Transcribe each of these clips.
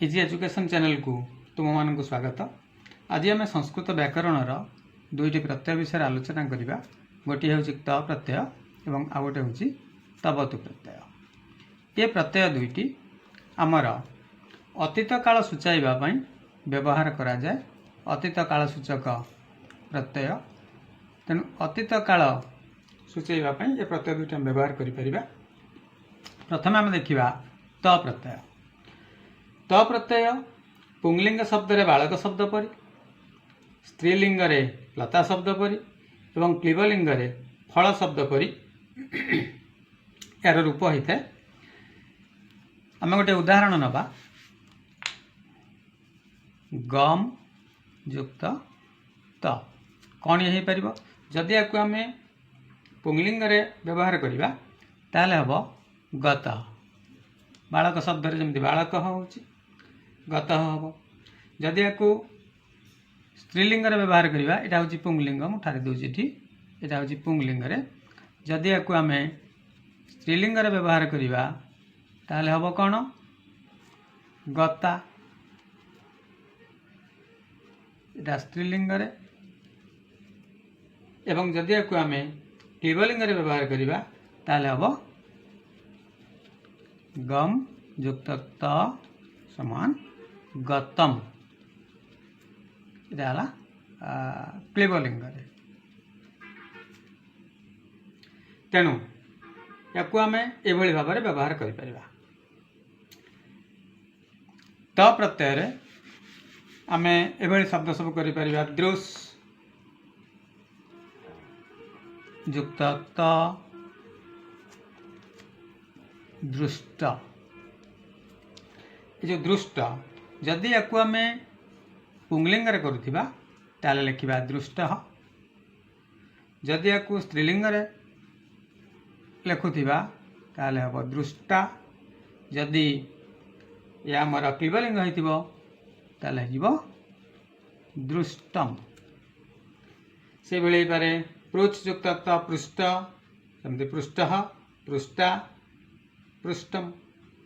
Easy education channel को तुम मान स्वागत। आज आम संस्कृत व्याकरणर दुईटी प्रत्यय विषय आलोचना करवा। गोटे हूँ त प्रत्यय और आउ गोटे हूँ तबतु प्रत्यय। ये प्रत्यय दुईटी आमर अतीत काल सूचाइवाई व्यवहार करा जाए। अतीत काल सूचक प्रत्यय तेणु अतीत काल सूचाइवाई ये प्रत्यय दुईटी व्यवहार करिपरिबा। प्रथम आम देखिबा त प्रत्यय। त प्रत्यय पुंलिंग शब्द रे बालक शब्द परी, स्त्रीलिंग रे लता शब्द परी एवं क्लीबलिंग रे फल शब्द परी यार रूप होता है। आम गोटे उदाहरण नवा। गम युक्त त कौन ये पार जदि या आम पुंलिंग रे व्यवहार करवा ताले हम गत। बालक शब्द रे जमती बालक होची गत हम। जदि या स्त्रीलिंग रे व्यवहार करवा यहाँ हूँ पुंलिंग। मुझे ठारी दूसरी यहाँ हूँ पुंलिंग रे। जदि या आम स्त्रीलिंग रे व्यवहार करवा ताले हम कौन गता। यहाँ स्त्रीलिंग रे एवं जदि या आम क्लीबलिंग रे व्यवहार करवा ताले हम गम युक्त त समान गतम। इला क्लीबलिंग रे। तेणु या आम एभली भाव में व्यवहार कर त प्रत्यय रे आम एभली शब्द सब कर दृश युक्त त दृष्ट। ये जो दृष्ट जदि या आम पुंलिंग रे करुथिबा ताले लिखिबा दृष्ट। जदि या स्त्रीलिंग रे लिखुथिबा ताले हम दृष्टा। जदि या आमर क्लीबलिंग होइतिबो ताले हिबो दृष्टम। से बेले पारे पृच्छ युक्त त पृष्ठ समझे पृष्ठ पृष्ठा पृष्ठम।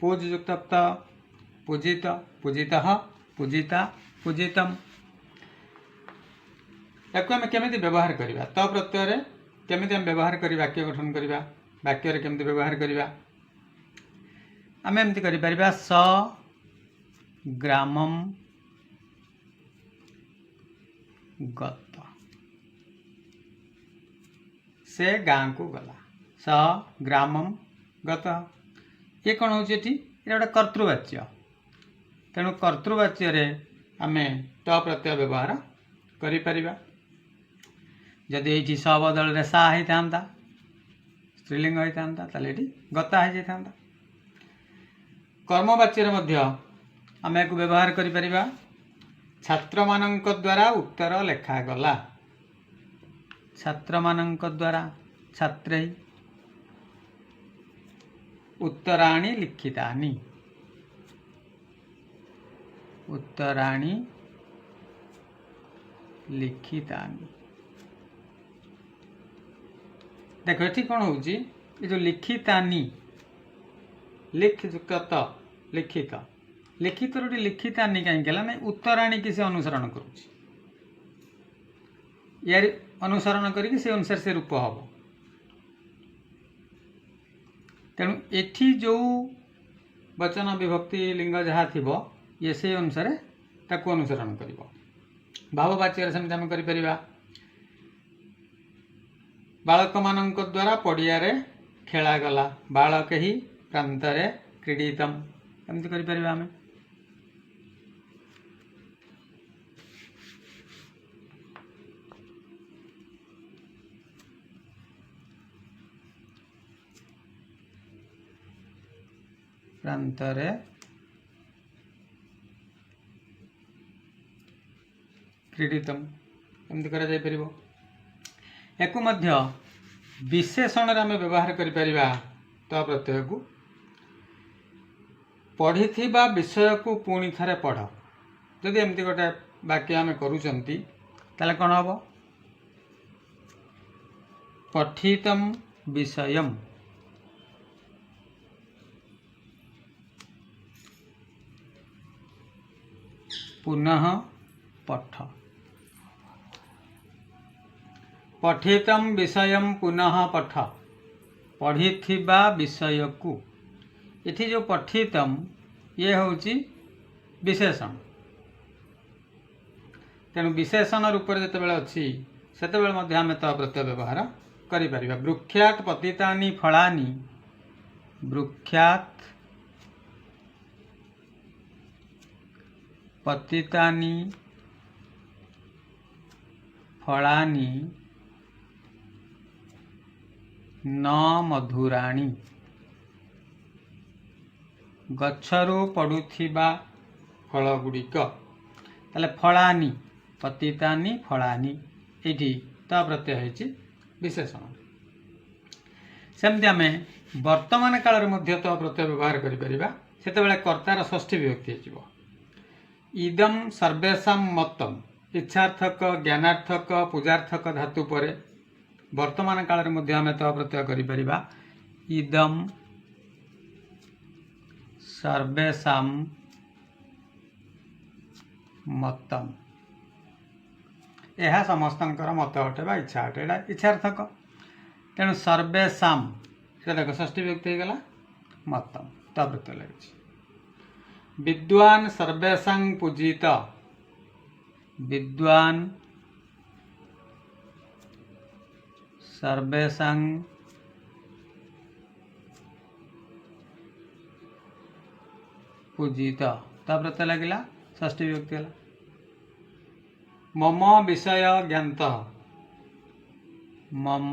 पूज युक्त त पूजित पूजितः पूजिता पूजितम। या आम केमी व्यवहार करवा त प्रत्यय केमी आम व्यवहार कर वाक्य गठन करवा। वाक्य केमी व्यवहार करवा आम एमती कर स ग्रामम गत। से गाँ को गला। स ग्रामम गत। ये कौन हो गोटे कर्तृवाच्य। तेणु कर्तृवाच्य रे आम त प्रत्यय व्यवहार करिपरिबा। जदि ये स बदल रे सा होता स्त्रीलिंग होता ताले गता हो जाता। कर्मवाच्य मध्य आम एक व्यवहार करिपरिबा। छात्र मानक द्वारा उत्तर लेखागला। छात्र मानक द्वारा छात्रै उत्तराणि लिखितानि। उत्तराणि लिखितानि। देखो ये कौन हो जो लिखितानि लिख युक्त त लिखित लिखित रोटी लिखितानि कहीं ना उत्तराणि की से अनुसरण करुच्ची। यार अनुसरण करके से अनुसार से रूप हम। तेणु एठी जो वचन विभक्ति लिंग जहाँ थी ये से अनुसार ताको अनुसरण कर। भाववाच्य सेमती आम कर बालक मानक द्वारा पड़िया खेलागला। बालक ही प्रांत क्रीडितम एमती कर आम। प्रांतरे क्रीडितम एमती करा जाय परिबो। एको मध्य विशेषण रे आम व्यवहार करि परिबा। त प्रत्यय को पढ़िथिबा विषय को पुणी थरे पढ़। जदि एमती गोटे वाक्य आम करूचंती ताले कौन हम पठितम विषयम। पुनः पठ। पठितम विषयम पुनः पठ। पढ़िथिबा विषय को। इथि जो पठितम ये होची विशेषण। तेणु विशेषण रूप में जितेबाला अच्छी से आम त प्रत्यय व्यवहार करिपरिबा। वृक्षात पतितानि फलानि। वृक्षात पतितानि फलानि न मधुराणि। गच्छरू पड़ुथिबा फल गुड़िक। ताले फलानि पतितानि फलानि एठी त प्रत्यय होइछि विशेषण। सेमति आमे वर्तमान काल में मध्य त प्रत्यय व्यवहार करिपरिबा। सेतेबेले कर्तार षष्ठी विभक्ति होइजिवो। इदम सर्वेषां मतम। इच्छार्थक ज्ञानार्थक पूजार्थक धातु परे वर्तमान काल में मध्य आमे त प्रत्यय करिपरिबा। इदम सर्वेषां मतम। यह समस्तंकर मत अटे बा इच्छा अटे। एटा इच्छार्थक। तेणु सर्वेषां से देख षष्ठी व्यक्ति गला मतम त प्रत्यय लगे। विद्वान सर्वेषां पूजित। विद्वान सर्वेषां पूजित त प्रत्यय लगिला षष्ठी विभक्ति गला। मम विषय ज्ञानतः। मम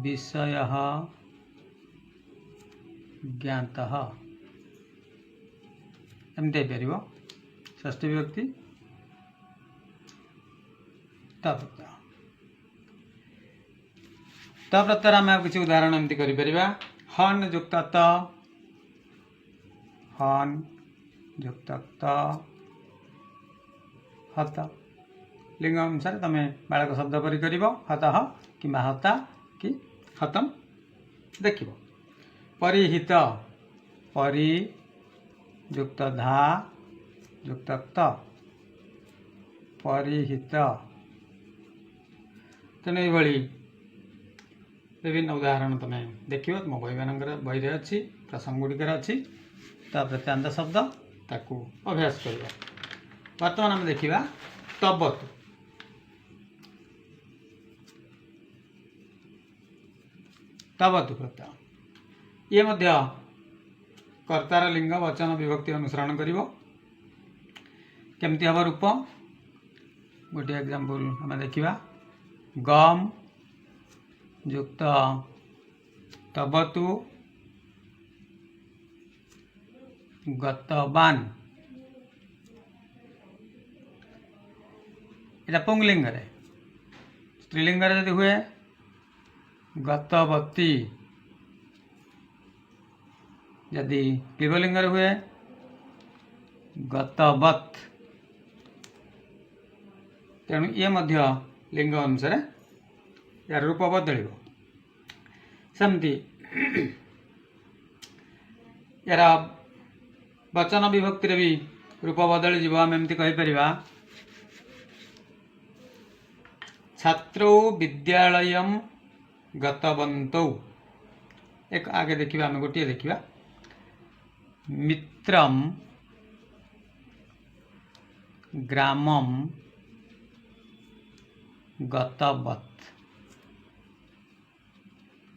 विषय ज्ञातः एमती पार षष्ठी विभक्ति त प्रत्यय आम किसी उदाहरण एमती कर। हन युक्त त। हन युक्त त हत। लिंग अनुसार तुम बालक शब्द परी कर हत कि हता कि हतम देख। परिहित। परि युक्त धा युक्त त परिहित। तेणु ये विभिन्न उदाहरण तुम देख मो बही मान बही अच्छी प्रसंग गुड़िकर अच्छी प्रत्यांत शब्द ताकू अभ्यास कर। बर्तमान आम देखा तबतु। तबतु प्रत्यय ये मध्य कर्तार लिंग वचन विभक्ति अनुसरण करिवो। केमती हम रूप गोटे एग्जांपल आम देखा। गम युक्त तबतु गतवान। एटा पुंगलिंग रे। स्त्रीलिंग रे यदि हुए गतवती। यदि क्लीबलिंग रे हुए गतवत। तेणु ये मध्य लिंग अनुसार यार रूप बदल। सेमती यार वचन विभक्ति भी रूप बदल जीव। आम एमती कहीपर छात्रौ विद्यालय गतवन्तौ। एक आगे देखा आम गोटे देखा मित्रम ग्रामम गतवत।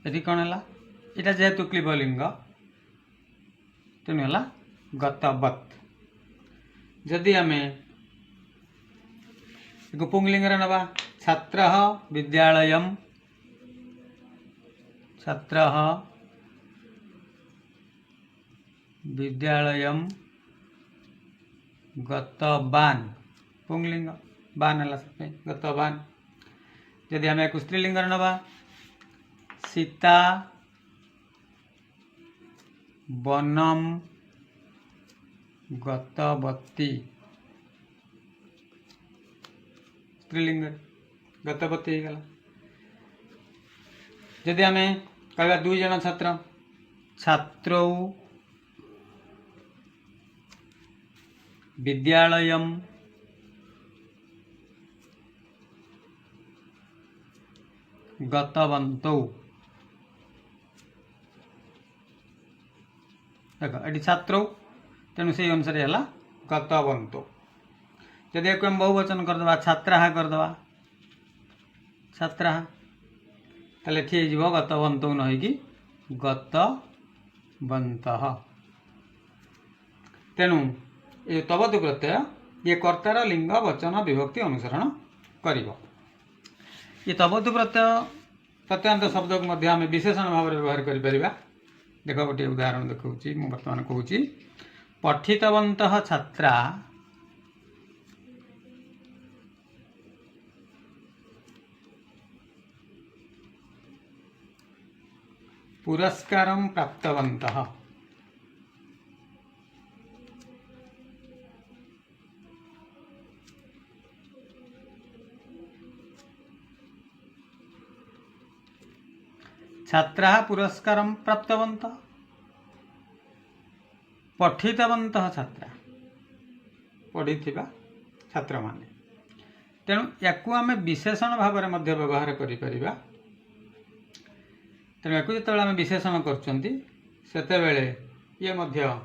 ये कौन है यहाँ जेहेतु क्लीबलिंग तेणु है गतवत। जदि आम एक पुंगलिंग नवा छात्र विद्यालय। छात्र विद्यालय गतवान। पुंगलिंग बान है गतवान। जदि आम एक स्त्रीलिंग नवा सीता वनम गतवती। स्त्रीलिंग गतवती हो गला। जदि आम कह दुई जन छात्र छात्रौ विद्यालयं गतवन्तौ। देख ये छात्रौ तेणु से अनुसार है गतवन्तौ। जदि एक बहुवचन करदे छात्रा करदे छात्रा ताले ठीक हो गतवन्तौ न होगी गतवन्तः। तेणु ये तवतु प्रत्यय ये कर्तार लिंग वचन विभक्ति अनुसरण करिवो। ये तवतु प्रत्यय प्रत्यांत शब्द को मध्य आम विशेषण भाव में व्यवहार कर परिबा। देख गोटे उदाहरण देखौछि मु वर्तमान कहूछि पठितवन्तः छात्रा पुरस्कारं प्राप्तवन्तः। छात्राः पुरस्कारं प्राप्तवन्तः। पठितवन्तः छात्रा पढ़िथिबा छात्र माने। तेणु याकू आम विशेषण भाव में मध्य व्यवहार करि परिबा। तेणु याकू जेतेबेले आम विशेषण करछंती सेतेबेले ये मध्य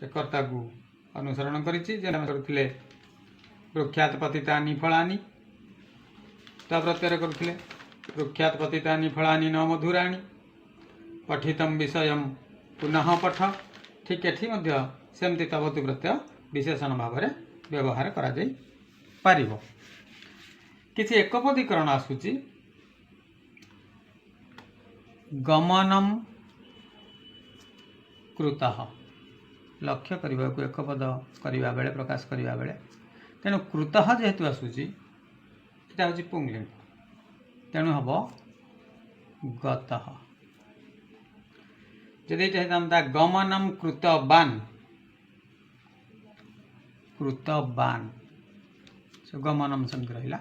से कर्ता को अनुसरण करिछि। जे हम करथिले प्रख्यात पतितानि फलानि ता प्रत्यय करथिले प्रख्यात पतितानि फलानि न मधुराणि पठितम विषयम पुनः पठ। ठीक एठी मध्य सेमती तवतु प्रत्यय विशेषण भाव में व्यवहार करा जाई पारिबो। किछि एकपदीकरण आसुची गमनम कृतः लक्ष्य करने को एक पद करने बेले प्रकाश करने बेले तेणु कृतः जेहेतु आसूची यहाँ हूँ पुंलिंग तेणु हम गतः। जदि होता गमनम कृतवान कृतवान से गमनम सेमती रहा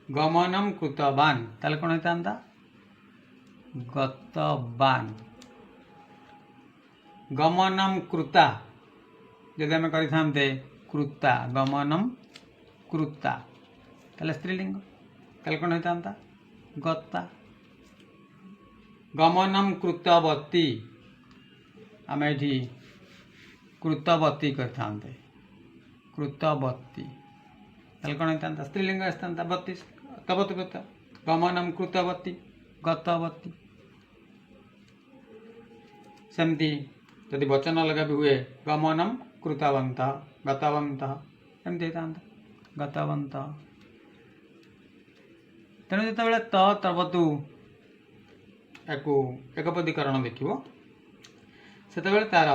गमनम कृतवान ताले कौन होता गतवान। गमनम कृता जदि आम करते कृता गमनम कृता ताले स्त्रीलिंग ताले कौन होता गता। गमनम कृतवती आम ये कृतवती करते कृतवती ताले कौन होता स्त्रीलिंग आसता बत्ती तवतु प्रत्यय गमनम कृतवती गतवती। सेमती यदि वचन लगा भी हुए गमनम कृतवन्तः गतवन्तः एमती होता गतवन्तः। तेणु जितेबाला तवतु एकपदीकरण देखिबो सेतेबाला तार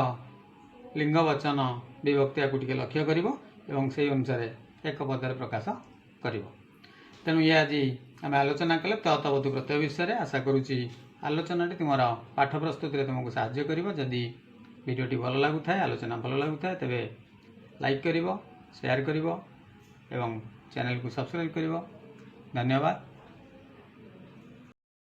लिंग वचन विभक्ति या लक्ष्य करिवो एवं से अनुसार एक पदर प्रकाश करिवो। तेणु ये आज आम आलोचना कले तवतु प्रत्यय विषय। आशा करुच्ची आलोचनाटी तुम पाठ प्रस्तुति में तुमको साहाय्य करिवो। जदि वीडियोटी भल लगुए आलोचना भल लगुए तेबे लाइक करिवो शेयर करिवो एवं चैनल को सब्सक्राइब करिवो। धन्यवाद।